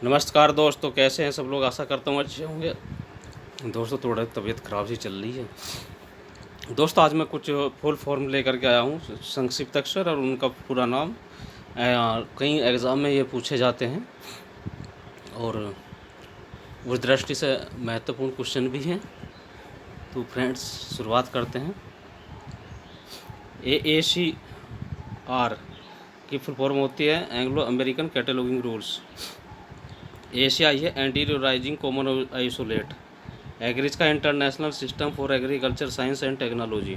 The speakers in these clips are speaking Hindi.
नमस्कार दोस्तों, कैसे हैं सब लोग। आशा करता हूँ अच्छे होंगे। दोस्तों थोड़ा तबीयत ख़राब सी चल रही है। दोस्तों आज मैं कुछ फुल फॉर्म लेकर के आया हूँ, संक्षिप्त अक्षर और उनका पूरा नाम। कई एग्ज़ाम में ये पूछे जाते हैं और उस दृष्टि से महत्वपूर्ण क्वेश्चन भी हैं। तो फ्रेंड्स शुरुआत करते हैं। AACR की फुल फॉर्म होती है एंग्लो अमेरिकन कैटलॉगिंग रूल्स। एशियाई है anti rising common isolate. AGRIS का international system for agriculture science and technology.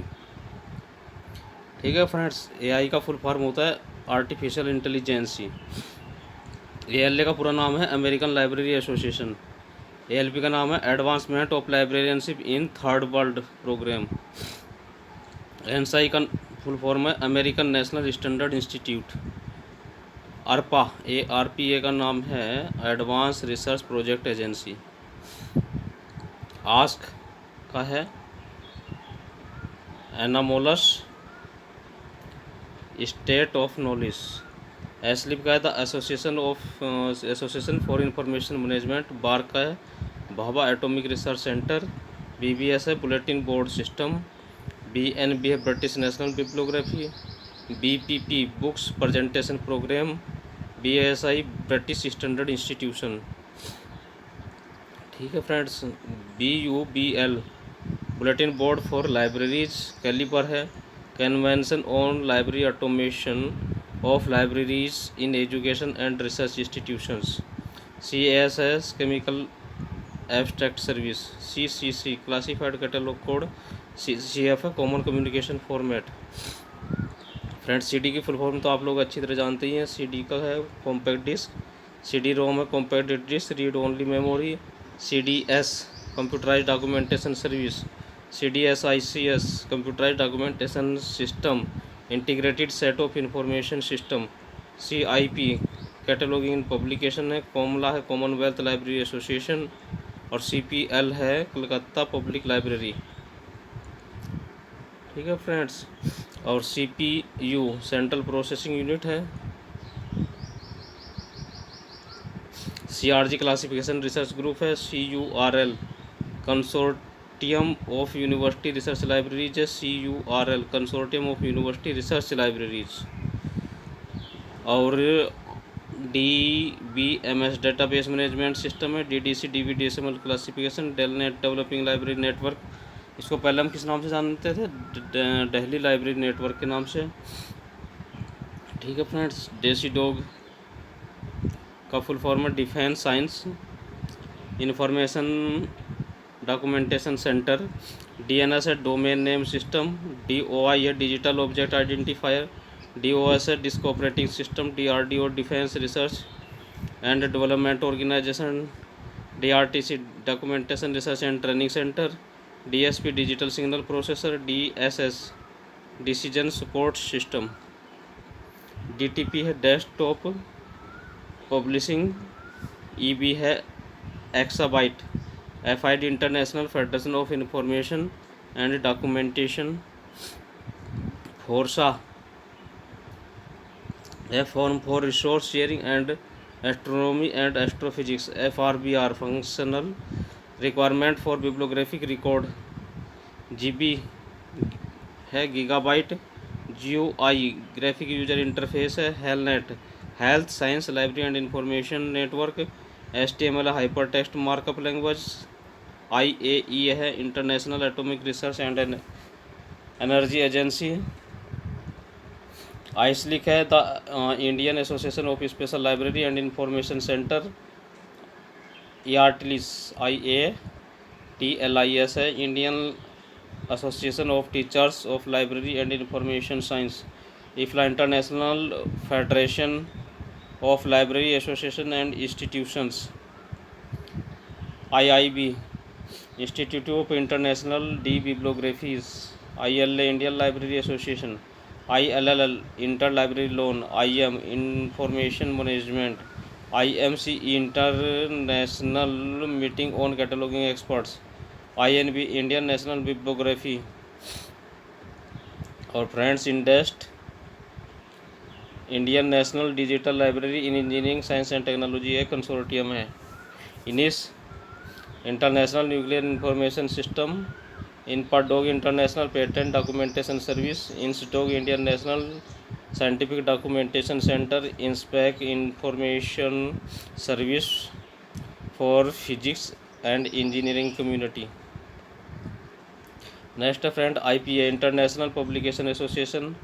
ठीक है फ्रेंड्स, एआई का फुल फॉर्म होता है आर्टिफिशियल इंटेलिजेंसी। एएलए का पूरा नाम है अमेरिकन लाइब्रेरी एसोसिएशन। एएलपी का नाम है advancement of librarianship in third world programme. ANSI का फुल फॉर्म है American national standard institute. ARPA ARPA का नाम है advance research project agency. ASK का है anomalous state of knowledge. ASLIB का है the association for information management. BARC का है Bhabha atomic research centre. BBS है बुलेटिन बोर्ड सिस्टम। BNB है British national bibliography. BPP books presentation programme. BSI British standard institution. ठीक है friends, BUBL bulletin board for libraries. CALIBER है convention on library automation of libraries in education and research institutions. CASS chemical abstract service. CCC classified catalogue code. CF है common communication format. Friends CD की फुल फॉर्म तो आप लोग अच्छी तरह जानते ही हैं। CD का है कॉम्पैक्ट डिस्क। CD-ROM है compact disc read only memory. CDS computerize documentation service. CDSICS computerize documentation system integrated set of information system. CIP cataloguing in publication है। कॉमला है कॉमनवेल्थ लाइब्रेरी एसोसिएशन। और CPL है कलकत्ता पब्लिक लाइब्रेरी। ठीक है फ्रेंड्स, और CPU सेंट्रल प्रोसेसिंग यूनिट है। CRG क्लासिफिकेशन रिसर्च ग्रुप है। CURL consortium of university research libraries है। CURL consortium of university research libraries. और DBMS डेटाबेस मैनेजमेंट सिस्टम है। DDC DVDSML classification. DELNET developing library network. इसको पहले हम किस नाम से जानते थे? दिल्ली लाइब्रेरी नेटवर्क के नाम से। ठीक है फ्रेंड्स, डेसीडॉग का फुल फॉर्म है defence science information documentation centre. DNS है डोमेन नेम सिस्टम। DOI है डिजिटल ऑब्जेक्ट आइडेंटिफायर। DOS है disk operating system. DRDO defence research and development organisation. DRTC documentation research and training centre. DSP digital signal processor. DSS decision support system. DTP है डेस्कटॉप पब्लिशिंग। EB है exabyte. FID international federation of information and documentation. FORSA है forum for resource sharing and astronomy and astrophysics. FRBR functional requirement for bibliographic record. GB है gigabyte. GUI graphic user interface है। HELINET health science library and information network. HTML hyper text markup language. IAEA है international atomic research and energy agency. ISLIC है the Indian association of special library and information centre. IATLIS IATLIS है Indian association of teachers of library and information science. IFLA international federation of library association and institutions. IIB institute of international D bibliographies. ILA Indian library association. ILL inter library loan. IM information management. IMC international meeting on cataloguing experts. INB Indian national bibliography. और friends INDEST Indian national digital library in engineering science and technology एक कंसोर्टियम है। INIS international nuclear information system, INPADOC international patent documentation service, INSDOC Indian national scientific documentation centre, INSPEC information service for physics and engineering community. Next friend IPA international publication association,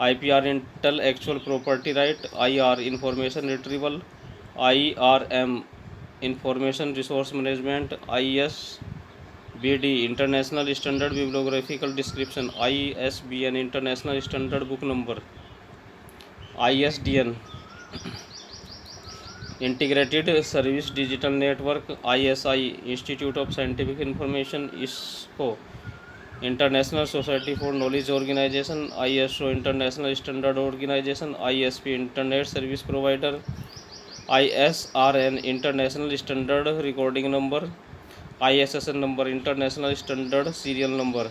IPR intellectual property right, IR information retrieval, IRM information resource management, ISBD international standard bibliographical description, ISBN international standard book number, ISDN integrated service digital network, ISI institute of scientific information, ISPO international society for knowledge organisation, ISO international standard organisation, ISP internet service provider, ISRN international standard recording number, ISSN number international standard serial number.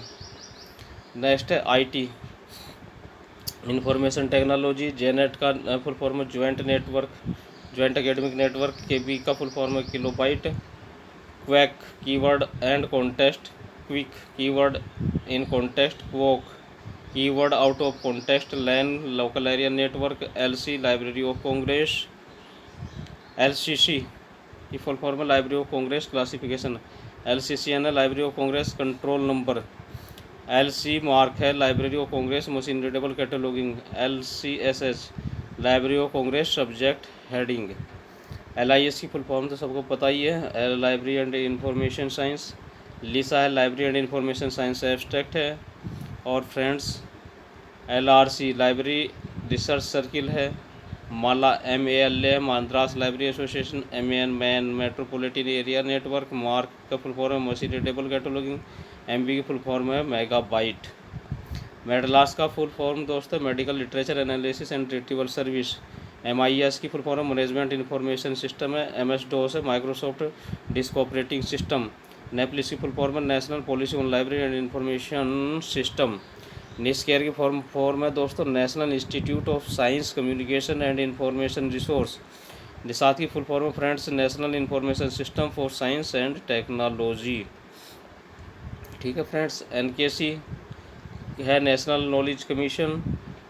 Next है IT इंफॉर्मेशन टेक्नोलॉजी, जेनेट का full form joint network, joint academic network, KB का फुल फॉर्म है kilobyte, quack keyword and contest, quick keyword in contest, Kwok keyword out of contest, LAN local area network, LC library of Congress, LCC की full form library of Congress classification, LCCN library of Congress control number, LC mark है library of Congress machine readable cataloguing, LCSH library of Congress subject heading, LIS की फुल फॉर्म तो सबको पता ही है, लाइब्रेरी एंड इंफॉर्मेशन साइंस, लिसा है library and information science abstract है। और friends LRC library research circle है, माला MALA Madras library association, MAN man metropolitan area network, mark का फुल फॉर्म है मशीन रीडेबल कैटलॉगिंग, MB की फुल फॉर्म है मेगाबाइट। मेडलास का फुल फॉर्म दोस्तों medical literature analysis and retrieval service, MIS की full form management information system है, MS-DOS है माइक्रोसॉफ्ट डिस्क ऑपरेटिंग सिस्टम, नेपलिस की फुल फॉर्म है national policy on library and information system, NISCAIR की फॉर्म है दोस्तों national institute of science communication and information resource, NISSAT की full form friends national information system for science and technology. ठीक है फ्रेंड्स, NKC है नेशनल नॉलेज कमीशन,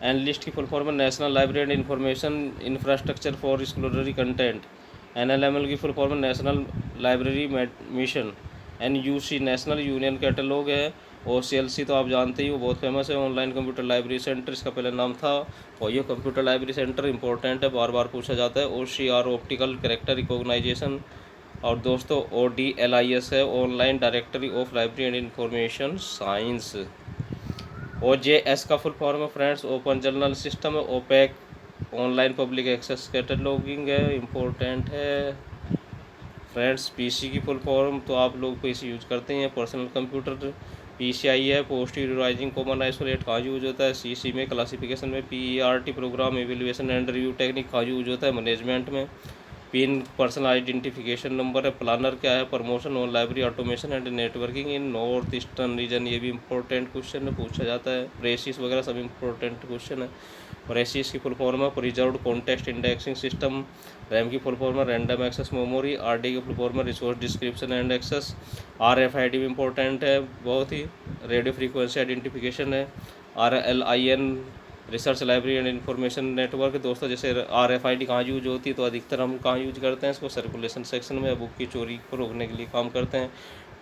एनलिस्ट की फुल फॉर्म है national library and information infrastructure for scholarly content, NLML की फुल फॉर्म है national library mission, NUC national union catalogue है, OCLC तो आप जानते ही वो बहुत फेमस है ऑनलाइन कंप्यूटर लाइब्रेरी सेंटर, इसका पहले नाम था, और ये कंप्यूटर लाइब्रेरी सेंटर इंपॉर्टेंट है, बार बार पूछा जाता है। OCR ऑप्टिकल कैरेक्टर रिकॉग्नाइजेशन, और दोस्तों ODLIS है online directory of library and information science. OJS का फुल फॉर्म है फ्रेंड्स ओपन जर्नल सिस्टम है, OPAC online public access cataloguing है, इम्पोर्टेंट है फ्रेंड्स। PC की फुल फॉर्म तो आप लोग PC यूज करते हैं, पर्सनल कंप्यूटर, PCI है पोस्ट यूटिलाइजिंग कॉमन आइसोलेट कहाँ यूज होता है, CC में क्लासिफिकेशन में, PERT programme evaluation and review technique कहाँ यूज होता है, मैनेजमेंट में, पिन पर्सनल आइडेंटिफिकेशन नंबर है, प्लानर क्या है, promotion on library automation and networking in north eastern region, ये भी इंपॉर्टेंट क्वेश्चन है, पूछा जाता है। प्रेसिस वगैरह सब इंपॉर्टेंट क्वेश्चन है। प्रेसिस की फुल फॉर्म है preserved context indexing system, RAM की फुल फॉर्म है रैंडम एक्सेस मेमोरी, RD की फुल फॉर्म है resource description and access, RFID भी इंपॉर्टेंट है बहुत ही, रेडियो फ्रीक्वेंसी आइडेंटिफिकेशन है, RLIN research library and information network. दोस्तों जैसे RFID कहाँ यूज होती है, तो अधिकतर हम कहाँ यूज करते हैं इसको, सर्कुलेशन सेक्शन में, बुक की चोरी को रोकने के लिए काम करते हैं।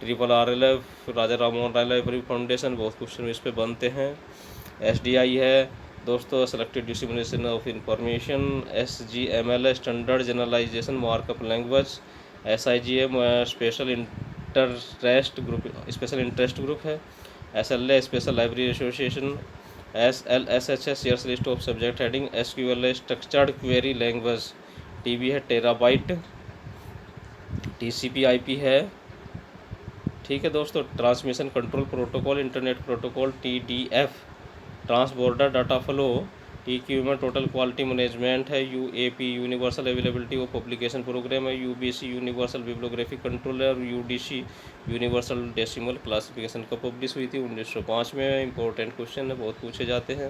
RRLF Raja Rammohan Roy library foundation, बहुत क्वेश्चन इस पे बनते हैं। SDI है दोस्तों selected dissemination of information, SGML है standard generalization markup language, SIG है स्पेशल इंटरेस्ट ग्रुप है, SL है स्पेशल लाइब्रेरी एसोसिएशन, SLSH है shares list of subject heading, SQL है स्ट्रक्चर्ड क्वेरी लैंग्वेज, TB है टेराबाइट, TCP/IP है। ठीक है दोस्तों, transmission control protocol internet protocol TDF, trans border data flow EQ में टोटल क्वालिटी मैनेजमेंट है। UAP universal availability of publication programme है। UBC यूनिवर्सल बिब्लियोग्राफिक कंट्रोल है। और UDC यूनिवर्सल डेसिमल क्लासिफिकेशन कब पब्लिश हुई थी? 1905 में। इंपॉर्टेंट क्वेश्चन है, बहुत पूछे जाते हैं।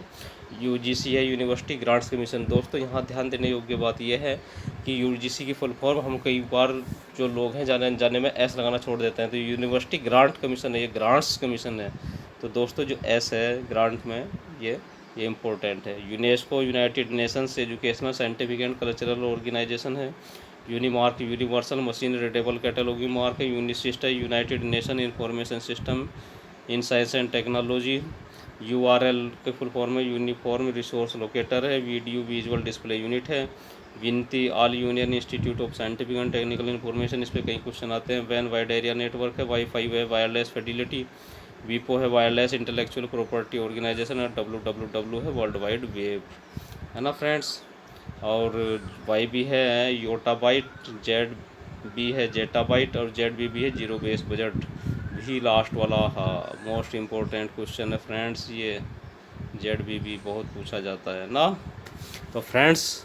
UGC है यूनिवर्सिटी ग्रांट्स कमीशन। दोस्तों यहाँ ध्यान देने योग्य बात यह है कि UGC की फुल फॉर्म हम कई बार जो लोग हैं जाने अनजाने में एस लगाना छोड़ देते हैं, तो यूनिवर्सिटी ग्रांट कमीशन है, ये ग्रांट्स कमीशन है। तो दोस्तों जो एस है ग्रांट में ये इम्पोर्टेंट है। UNESCO United Nations educational scientific and cultural organisation है। UNIMARC universal machine readable cataloguing MARC है। यूनिसिस्ट है United Nation information system in science and technology. URL के फुल फॉर्म में यूनिफॉर्म रिसोर्स लोकेटर है। वीडियो विजुअल डिस्प्ले यूनिट है। VINITI all union institute of scientific and technical information, इस पर कई क्वेश्चन आते हैं। वैन वाइड एरिया नेटवर्क है। वाईफाई है वायरलेस फिडिलिटी। वीपो है वायरलेस इंटेलेक्चुअल प्रॉपर्टी ऑर्गेनाइजेशन। और WWW है वर्ल्ड वाइड वेब, है ना फ्रेंड्स। और YB है योटाबाइट। ZB है जेटाबाइट। और ZBB है जीरो बेस बजट भी लास्ट वाला। हाँ, मोस्ट इम्पोर्टेंट क्वेश्चन है फ्रेंड्स ये। ZBB बहुत पूछा जाता है ना। तो फ्रेंड्स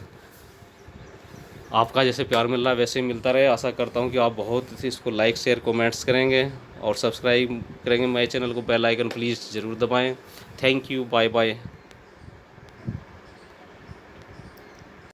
आपका जैसे प्यार मिल रहा है वैसे ही मिलता रहे। आशा करता हूँ कि आप बहुत इसको लाइक शेयर कमेंट्स करेंगे और सब्सक्राइब करेंगे मेरे चैनल को। बेल आइकन प्लीज़ ज़रूर दबाएं। Thank you, bye bye.